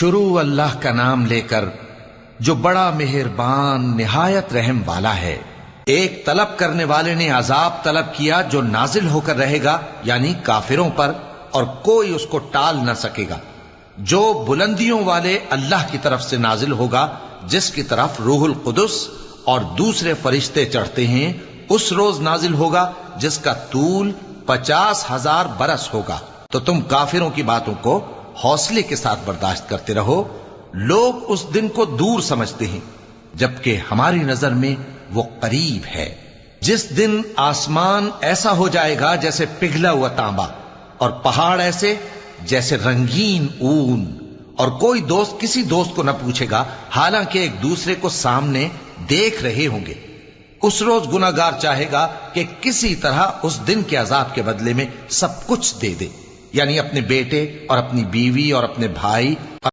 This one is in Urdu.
شروع اللہ کا نام لے کر جو بڑا مہربان نہایت رحم والا ہے۔ ایک طلب کرنے والے نے عذاب طلب کیا جو نازل ہو کر رہے گا، یعنی کافروں پر، اور کوئی اس کو ٹال نہ سکے گا۔ جو بلندیوں والے اللہ کی طرف سے نازل ہوگا، جس کی طرف روح القدس اور دوسرے فرشتے چڑھتے ہیں، اس روز نازل ہوگا جس کا طول 50,000 برس ہوگا۔ تو تم کافروں کی باتوں کو حوصلے کے ساتھ برداشت کرتے رہو۔ لوگ اس دن کو دور سمجھتے ہیں، جبکہ ہماری نظر میں وہ قریب ہے۔ جس دن آسمان ایسا ہو جائے گا جیسے پگھلا ہوا تانبا، اور پہاڑ ایسے جیسے رنگین اون، اور کوئی دوست کسی دوست کو نہ پوچھے گا، حالانکہ ایک دوسرے کو سامنے دیکھ رہے ہوں گے۔ اس روز گناہگار چاہے گا کہ کسی طرح اس دن کے عذاب کے بدلے میں سب کچھ دے دے، یعنی اپنے بیٹے اور اپنی بیوی اور اپنے بھائی